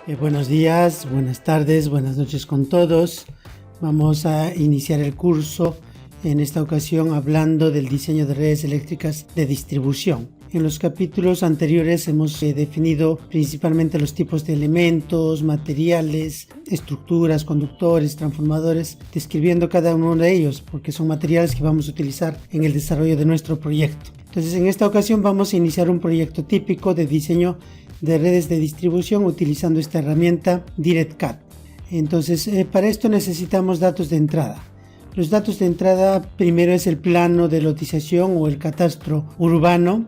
Buenos días, buenas tardes, buenas noches con todos. Vamos a iniciar el curso en esta ocasión hablando del diseño de redes eléctricas de distribución. En los capítulos anteriores hemos definido principalmente los tipos de elementos, materiales, estructuras, conductores, transformadores, describiendo cada uno de ellos porque son materiales que vamos a utilizar en el desarrollo de nuestro proyecto. Entonces, en esta ocasión vamos a iniciar un proyecto típico de diseño de redes de distribución utilizando esta herramienta DirectCAD. Entonces, para esto necesitamos datos de entrada. Los datos de entrada primero es el plano de lotización o el catastro urbano.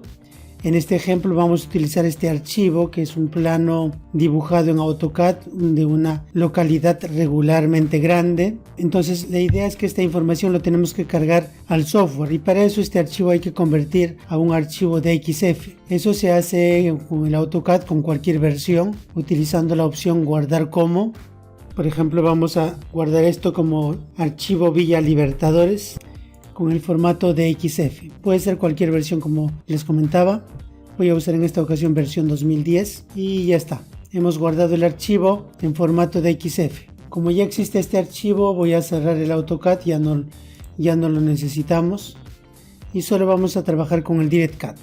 En este ejemplo vamos a utilizar este archivo que es un plano dibujado en AutoCAD de una localidad regularmente grande. Entonces la idea es que esta información lo tenemos que cargar al software y para eso este archivo hay que convertir a un archivo de XF. Eso se hace con el AutoCAD con cualquier versión utilizando la opción guardar como. Por ejemplo, vamos a guardar esto como archivo Villa Libertadores con el formato de XF. Puede ser cualquier versión como les comentaba. Voy a usar en esta ocasión versión 2010 y ya está. Hemos guardado el archivo en formato de XF. Como ya existe este archivo, voy a cerrar el AutoCAD, ya no lo necesitamos y solo vamos a trabajar con el DirectCAD.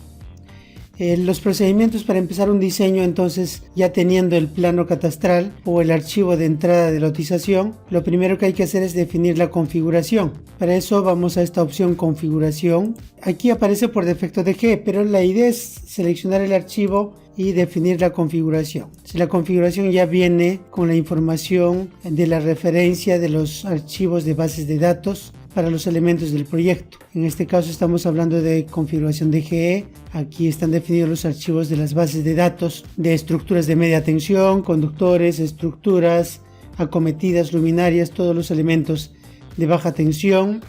Los procedimientos para empezar un diseño, entonces ya teniendo el plano catastral o el archivo de entrada de lotización, lo primero que hay que hacer es definir la configuración. Para eso vamos a esta opción configuración. Aquí aparece por defecto DG, pero la idea es seleccionar el archivo y definir la configuración. Si la configuración ya viene con la información de la referencia de los archivos de bases de datos para los elementos del proyecto. En este caso estamos hablando de configuración DGE. Aquí están definidos los archivos de las bases de datos de estructuras de media tensión, conductores, estructuras, acometidas, luminarias, todos los elementos de baja tensión,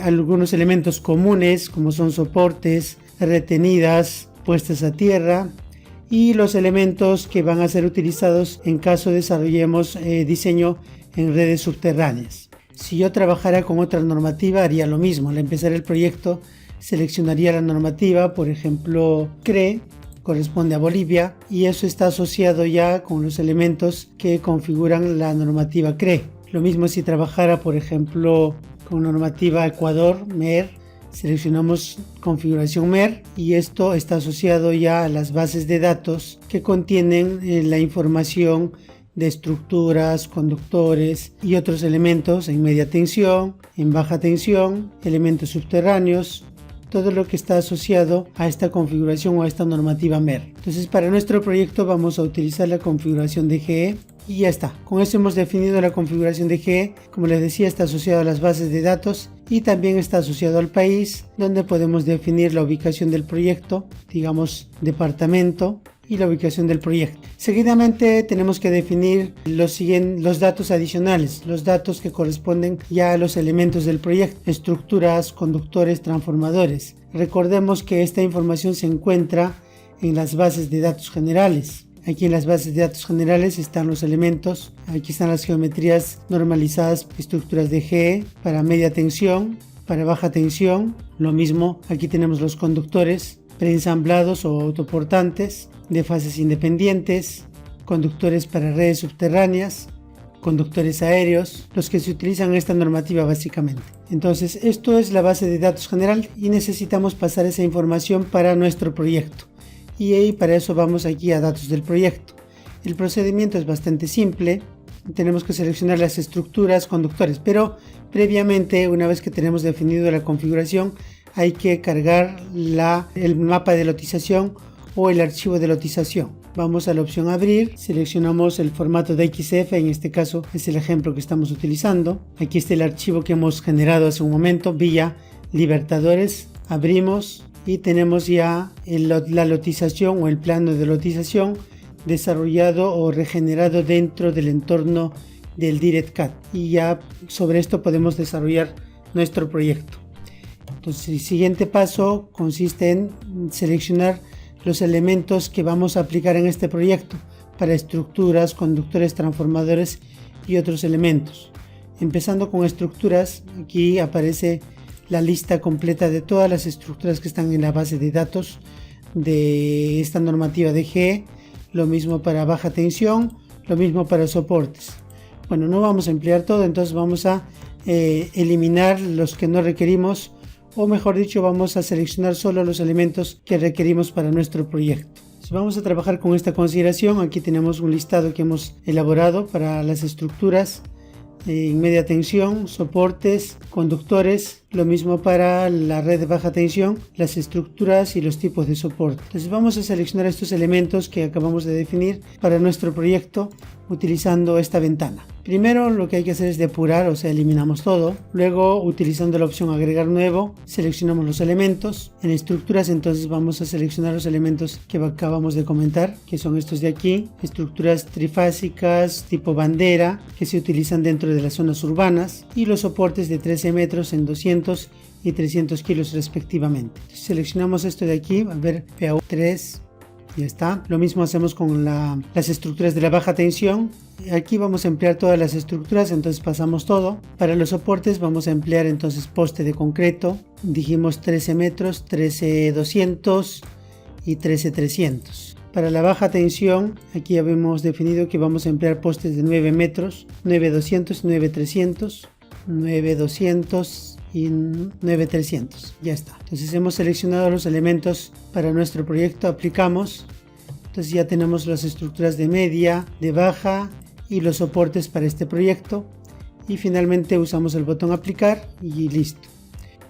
algunos elementos comunes como son soportes, retenidas, puestas a tierra y los elementos que van a ser utilizados en caso desarrollemos diseño en redes subterráneas. Si yo trabajara con otra normativa haría lo mismo. Al empezar el proyecto seleccionaría la normativa, por ejemplo CRE, corresponde a Bolivia, y eso está asociado ya con los elementos que configuran la normativa CRE. Lo mismo si trabajara, por ejemplo, con normativa Ecuador, MER, seleccionamos configuración MER y esto está asociado ya a las bases de datos que contienen la información de estructuras, conductores y otros elementos en media tensión, en baja tensión, elementos subterráneos, todo lo que está asociado a esta configuración o a esta normativa MER. Entonces para nuestro proyecto vamos a utilizar la configuración DGE y ya está. Con eso hemos definido la configuración DGE. Como les decía, está asociado a las bases de datos y también está asociado al país, donde podemos definir la ubicación del proyecto, digamos departamento, y la ubicación del proyecto. Seguidamente tenemos que definir los datos adicionales, los datos que corresponden ya a los elementos del proyecto, estructuras, conductores, transformadores. Recordemos que esta información se encuentra en las bases de datos generales. Aquí en las bases de datos generales están los elementos, aquí están las geometrías normalizadas, estructuras de GE para media tensión, para baja tensión, lo mismo, aquí tenemos los conductores preensamblados o autoportantes de fases independientes, conductores para redes subterráneas, conductores aéreos, los que se utilizan en esta normativa básicamente. Entonces esto es la base de datos general y necesitamos pasar esa información para nuestro proyecto y para eso vamos aquí a datos del proyecto. El procedimiento es bastante simple, tenemos que seleccionar las estructuras, conductores, pero previamente, una vez que tenemos definido la configuración, hay que cargar el mapa de lotización o el archivo de lotización. Vamos a la opción abrir, seleccionamos el formato de XF, en este caso es el ejemplo que estamos utilizando. Aquí está el archivo que hemos generado hace un momento, Villa Libertadores. Abrimos y tenemos ya la lotización o el plano de lotización desarrollado o regenerado dentro del entorno del DirectCAD. Y ya sobre esto podemos desarrollar nuestro proyecto. Entonces el siguiente paso consiste en seleccionar los elementos que vamos a aplicar en este proyecto para estructuras, conductores, transformadores y otros elementos. Empezando con estructuras, aquí aparece la lista completa de todas las estructuras que están en la base de datos de esta normativa de GE. Lo mismo para baja tensión, Lo mismo para soportes. Bueno, no vamos a emplear todo, entonces vamos a eliminar los que no requerimos, o mejor dicho, vamos a seleccionar solo los elementos que requerimos para nuestro proyecto. Si vamos a trabajar con esta consideración, aquí tenemos un listado que hemos elaborado para las estructuras en media tensión, soportes, conductores, lo mismo para la red de baja tensión, las estructuras y los tipos de soporte. Entonces vamos a seleccionar estos elementos que acabamos de definir para nuestro proyecto utilizando esta ventana. Primero lo que hay que hacer es depurar, o sea, eliminamos todo. Luego, utilizando la opción agregar nuevo, seleccionamos los elementos. En estructuras, entonces vamos a seleccionar los elementos que acabamos de comentar, que son estos de aquí, estructuras trifásicas tipo bandera, que se utilizan dentro de las zonas urbanas, y los soportes de 13 metros en 200 y 300 kilos respectivamente. Seleccionamos esto de aquí, a ver, PAU3, ya está. Lo mismo hacemos con las estructuras de la baja tensión. Aquí vamos a emplear todas las estructuras, entonces pasamos todo. Para los soportes vamos a emplear entonces poste de concreto. Dijimos 13 metros, 13,200 y 13,300. Para la baja tensión, aquí habíamos definido que vamos a emplear postes de 9 metros, 9,200 y 9,300, 9,200 y 9,300. Ya está. Entonces hemos seleccionado los elementos para nuestro proyecto, aplicamos. Entonces ya tenemos las estructuras de media, de baja y los soportes para este proyecto. Y finalmente usamos el botón aplicar y listo.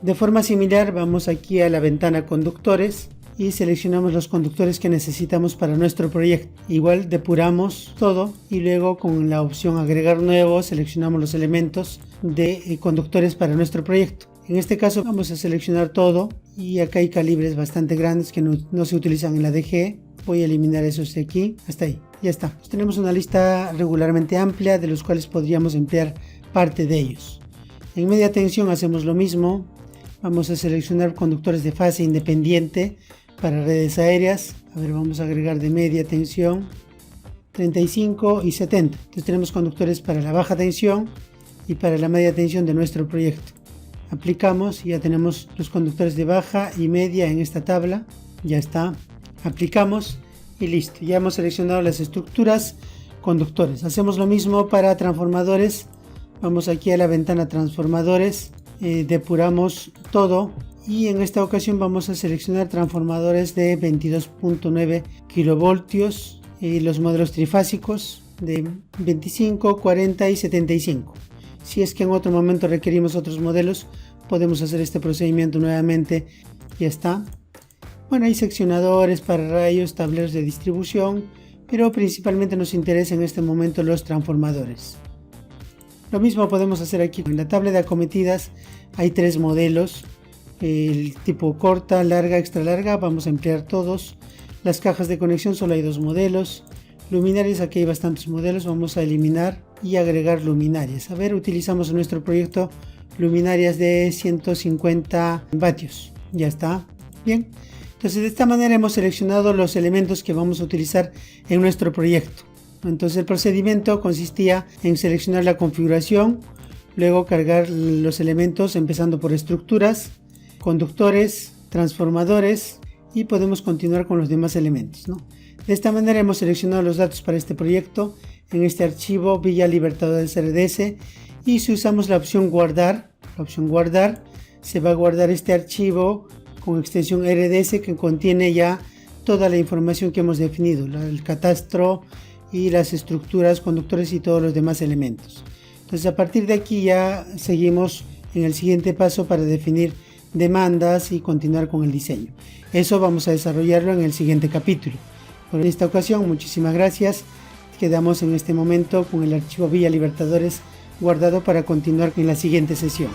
De forma similar vamos aquí a la ventana conductores y seleccionamos los conductores que necesitamos para nuestro proyecto. Igual depuramos todo y luego con la opción agregar nuevo seleccionamos los elementos de conductores para nuestro proyecto. En este caso vamos a seleccionar todo y acá hay calibres bastante grandes que no se utilizan en la DG. Voy a eliminar esos de aquí, hasta ahí, ya está. Pues tenemos una lista regularmente amplia de los cuales podríamos emplear parte de ellos. En media tensión hacemos lo mismo. Vamos a seleccionar conductores de fase independiente para redes aéreas. A ver, vamos a agregar de media tensión 35 y 70. Entonces tenemos conductores para la baja tensión y para la media tensión de nuestro proyecto. Aplicamos y ya tenemos los conductores de baja y media en esta tabla. Ya está. Aplicamos y listo. Ya hemos seleccionado las estructuras, conductores. Hacemos lo mismo para transformadores. Vamos aquí a la ventana transformadores. Depuramos todo. Y en esta ocasión vamos a seleccionar transformadores de 22.9 kilovoltios y los modelos trifásicos de 25, 40 y 75. Si es que en otro momento requerimos otros modelos, podemos hacer este procedimiento nuevamente. Ya está. Bueno, hay seccionadores para rayos, tableros de distribución, pero principalmente nos interesa en este momento los transformadores. Lo mismo podemos hacer aquí. En la tabla de acometidas hay 3 modelos. El tipo corta, larga, extra larga, vamos a emplear todos. Las cajas de conexión solo hay 2 modelos. Luminarias, aquí hay bastantes modelos, vamos a eliminar y agregar luminarias. A ver, utilizamos en nuestro proyecto luminarias de 150 vatios. Ya está. Bien. Entonces de esta manera hemos seleccionado los elementos que vamos a utilizar en nuestro proyecto. Entonces el procedimiento consistía en seleccionar la configuración, luego cargar los elementos empezando por estructuras, conductores, transformadores y podemos continuar con los demás elementos, ¿no? De esta manera hemos seleccionado los datos para este proyecto en este archivo Villa Libertadores RDS y si usamos la opción guardar, se va a guardar este archivo con extensión RDS que contiene ya toda la información que hemos definido, el catastro y las estructuras, conductores y todos los demás elementos. Entonces a partir de aquí ya seguimos en el siguiente paso para definir demandas y continuar con el diseño. Eso vamos a desarrollarlo en el siguiente capítulo. Por esta ocasión, muchísimas gracias. Quedamos en este momento con el archivo Villa Libertadores guardado para continuar en la siguiente sesión.